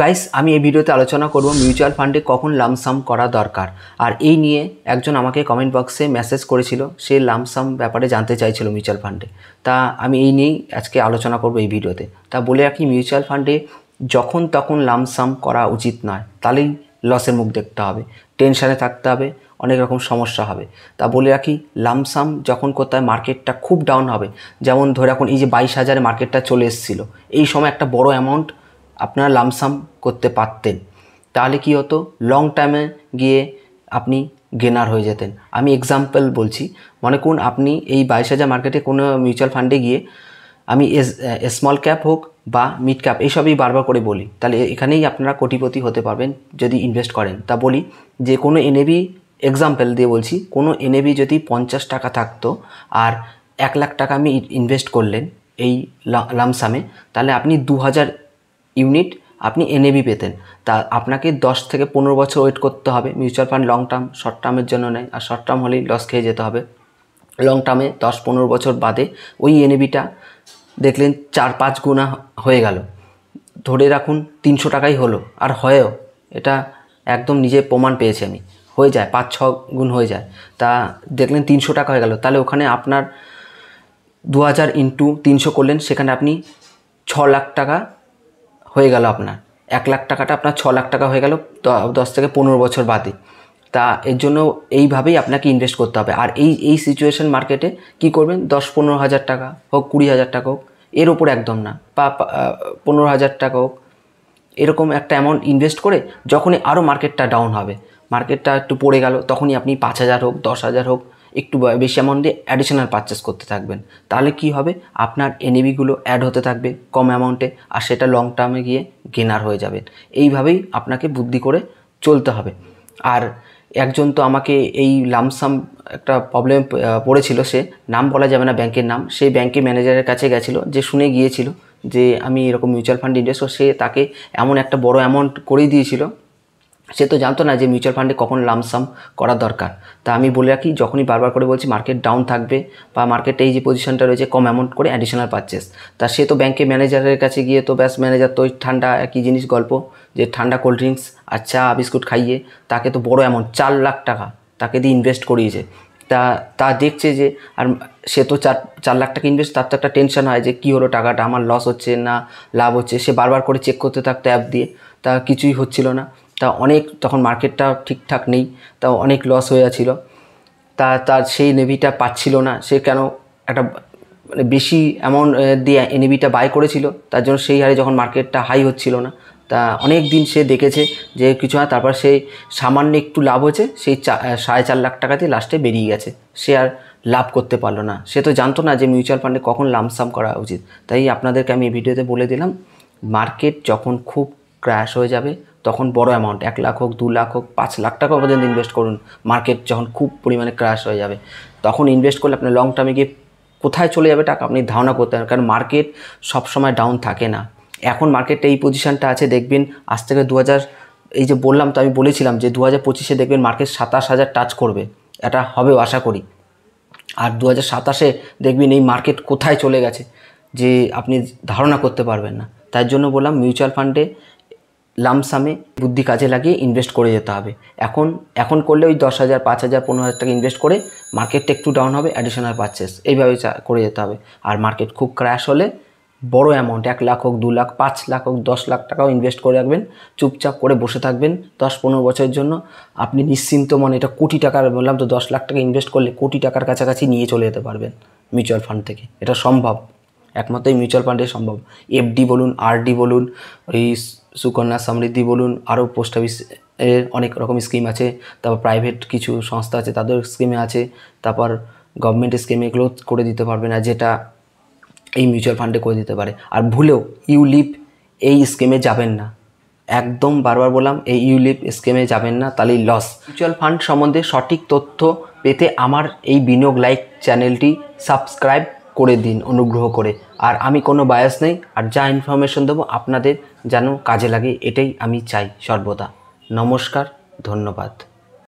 Guys আমি এই ভিডিওতে আলোচনা করব মিউচুয়াল ফান্ডে কখন লামসাম করা দরকার। আর এই নিয়ে একজন আমাকে কমেন্ট বক্সে মেসেজ করেছিল, সে লামসাম ব্যাপারে জানতে চাইছিল মিউচুয়াল ফান্ডে। তা আমি এই নিয়েই আজকে আলোচনা করব এই ভিডিওতে। তা বলে রাখি, মিউচুয়াল ফান্ডে যখন তখন লামসাম করা উচিত নয়, তাহলেই লসের মুখ দেখতে হবে, টেনশানে থাকতে হবে, অনেক রকম সমস্যা হবে। তা বলে রাখি, লামসাম যখন করতে হয় মার্কেটটা খুব ডাউন হবে, যেমন ধরে রাখুন এই যে 22,000 মার্কেটটা চলে এসেছিলো, এই সময় একটা বড় অ্যামাউন্ট আপনারা লামসাম করতে পারতেন, তাহলে কি হতো, লং টাইমে গিয়ে আপনি গেনার হয়ে যেতেন। আমি এক্সাম্পল বলছি, মনে করুন আপনি এই 22,000 মার্কেটে কোনো মিউচুয়াল ফান্ডে গিয়ে, আমি স্মল ক্যাপ হোক বা মিড ক্যাপ এইসবই বারবার করে বলি, তাহলে এখানেই আপনারা কোটিপতি হতে পারবেন যদি ইনভেস্ট করেন। তা বলি যে কোনো এনএবি, এক্সাম্পল দিয়ে বলছি, কোনো এনএবি যদি 50 টাকা থাকতো আর 1 লাখ টাকা আমি ইনভেস্ট করলেন এই লামসামে, তাহলে আপনি 2000 ইউনিট আপনি এনএবি পেতেন। তা আপনাকে 10 থেকে 15 বছর ওয়েট করতে হবে। Mutual fund long term, short টার্মের জন্য নেয়, আর শর্ট টার্ম হলেই লস খেয়ে যেতে হবে। লং টার্মে 10-15 বছর বাদে ওই এনএবিটা দেখলেন 4-5 গুণা হয়ে গেল, ধরে রাখুন 300 টাকাই হলো, আর হয়েও এটা একদম নিজে প্রমাণ পেয়েছি আমি, হয়ে যায় 5-6 গুণ হয়ে যায়। তা দেখলেন 300 টাকা হয়ে গেল, তাহলে ওখানে আপনার 2000 ইন্টু 300 করলেন, সেখানে আপনি 6 লাখ টাকা হয়ে গেল। আপনার 1 লাখ টাকাটা আপনার 6 লাখ টাকা হয়ে গেল 10 থেকে 15 বছর বাদে। তা এর জন্য এইভাবেই আপনাকে ইনভেস্ট করতে হবে। আর এই সিচুয়েশন মার্কেটে কি করবেন, 10-15 হাজার টাকা হোক, 20,000 টাকা হোক, এর ওপর একদম না, বা 15,000 টাকা হোক, এরকম একটা অ্যামাউন্ট ইনভেস্ট করে যখনই আরও মার্কেটটা ডাউন হবে, মার্কেটটা একটু পড়ে গেল, তখনই আপনি 5,000 হোক, 10,000 হোক, একটু বেশি অ্যামাউন্ট দিয়ে অ্যাডিশনাল পারচেস করতে থাকবেন। তাহলে কি হবে, আপনার এনএবিগুলো অ্যাড হতে থাকবে কম অ্যামাউন্টে, আর সেটা লং টার্মে গিয়ে গেনার হয়ে যাবেন। এইভাবেই আপনাকে বুদ্ধি করে চলতে হবে। আর একজন তো আমাকে এই লামসাম একটা প্রবলেম পড়েছিল, সে নাম বলা যাবে না ব্যাংকের নাম, সেই ব্যাংকের ম্যানেজারের কাছে গেছিলো, যে শুনে গিয়েছিল যে আমি এরকম মিউচুয়াল ফান্ড ইনভেস্ট, সে তাকে এমন একটা বড় অ্যামাউন্ট করেই দিয়েছিল, সে তো জানতো না যে মিউচুয়াল ফান্ডে কখন লামসাম করা দরকার। তা আমি বলে রাখি, যখনই বারবার করে বলছি মার্কেট ডাউন থাকবে বা মার্কেটে এই যে পজিশনটা রয়েছে, কম অ্যামাউন্ট করে অ্যাডিশনাল পারচেস, তা সে তো ব্যাংকের ম্যানেজারের কাছে গিয়ে তো ব্যাস, ম্যানেজার তো ওই ঠান্ডা একই জিনিস গল্প, যে ঠান্ডা কোল্ড ড্রিঙ্কস আর চা বিস্কুট খাইয়ে তাকে তো বড় অ্যামাউন্ট 4 লাখ টাকা তাকে দিয়ে ইনভেস্ট করিয়েছে। তা দেখছে যে, আর সে তো 4 লাখ টাকা ইনভেস্ট, তার তো একটা টেনশন হয় যে কী হলো, টাকাটা আমার লস হচ্ছে না লাভ হচ্ছে, সে বারবার করে চেক করতে থাকতো অ্যাপ দিয়ে, তা কিছুই হচ্ছিল না। তা অনেক, তখন মার্কেটটা ঠিকঠাক নেই, তা অনেক লস হয়ে যাচ্ছিল। তার সেই এনএবিটা পাচ্ছিল না, সে কেন একটা মানে বেশি অ্যামাউন্ট দিয়ে এনএবিটা বাই করেছিল, তার জন্য সেই হারে যখন মার্কেটটা হাই হচ্ছিল না, তা অনেক দিন সে দেখেছে যে কিছু না, তারপর সেই সামান্য একটু লাভ হয়েছে, সেই 4.5 লাখ টাকাতে লাস্টে বেরিয়ে গেছে, সে আর লাভ করতে পারলো না। সে তো জানতো না যে মিউচুয়াল ফান্ডে কখন লামসাম করা উচিত। তাই আপনাদেরকে আমি এই ভিডিওতে বলে দিলাম, মার্কেট যখন খুব ক্র্যাশ হয়ে যাবে, তখন বড় অ্যামাউন্ট 1 লাখ হোক, 2 লাখ হোক, 5 লাখ টাকা পর্যন্ত ইনভেস্ট করুন। মার্কেট যখন খুব পরিমাণে ক্র্যাশ হয়ে যাবে, তখন ইনভেস্ট করলে আপনার লং টার্মে গিয়ে কোথায় চলে যাবে টাকা আপনি ধারণা করতে পারেন, কারণ মার্কেট সবসময় ডাউন থাকে না। এখন মার্কেটে এই পজিশানটা আছে, দেখবেন আজ থেকে 2000, এই যে বললাম, তো আমি বলেছিলাম যে 2025-এ দেখবেন মার্কেট 27,000 টাচ করবে, এটা হবেও আশা করি। আর 2027-এ দেখবেন এই মার্কেট কোথায় চলে গেছে যে আপনি ধারণা করতে পারবেন না। তাই জন্য বললাম, মিউচুয়াল ফান্ডে লামসামে বুদ্ধি কাজে লাগিয়ে ইনভেস্ট করে যেতে হবে। এখন করলে ওই 10,000, 5,000, 15,000 টাকা ইনভেস্ট করে, মার্কেটটা একটু ডাউন হবে, অ্যাডিশনাল পারচেস এইভাবে করে যেতে হবে। আর মার্কেট খুব ক্র্যাশ হলে বড় অ্যামাউন্ট 1 লাখ হোক, 2 লাখ, 5 লাখ হোক, 10 লাখ টাকাও ইনভেস্ট করে রাখবেন, চুপচাপ করে বসে থাকবেন 10-15 বছরের জন্য। আপনি নিশ্চিন্ত মনে, এটা কোটি টাকার বললাম তো, 10 লাখ টাকা ইনভেস্ট করলে কোটি টাকার কাছাকাছি নিয়ে চলে যেতে পারবেন মিউচুয়াল ফান্ড থেকে। এটা সম্ভব, একমাত্র এই মিউচুয়াল ফান্ডে সম্ভব। এফডি বলুন, আরডি বলুন, ওই সুকন্যা সমৃদ্ধি বলুন, আরও পোস্ট অফিসের অনেক রকম স্কিম আছে, তারপর প্রাইভেট কিছু সংস্থা আছে তাদের স্কিমে আছে, তারপর গভর্নমেন্ট স্কিমে এগুলো করে দিতে পারবে না, যেটা এই মিউচুয়াল ফান্ডে করে দিতে পারে। আর ভুলেও ইউলিপ এই স্কিমে যাবেন না, একদম বারবার বললাম, এই ইউলিপ স্কিমে যাবেন না, তাহলেই লস। মিউচুয়াল ফান্ড সম্বন্ধে সঠিক তথ্য পেতে আমার এই বিনিয়োগ লাইক চ্যানেলটি সাবস্ক্রাইব করে দিন অনুগ্রহ করে। আর আমি কোনো বায়াস নেই, আর যা ইনফরমেশন দেবো আপনাদের যেন কাজে লাগে, এটাই আমি চাই সর্বদা। নমস্কার, ধন্যবাদ।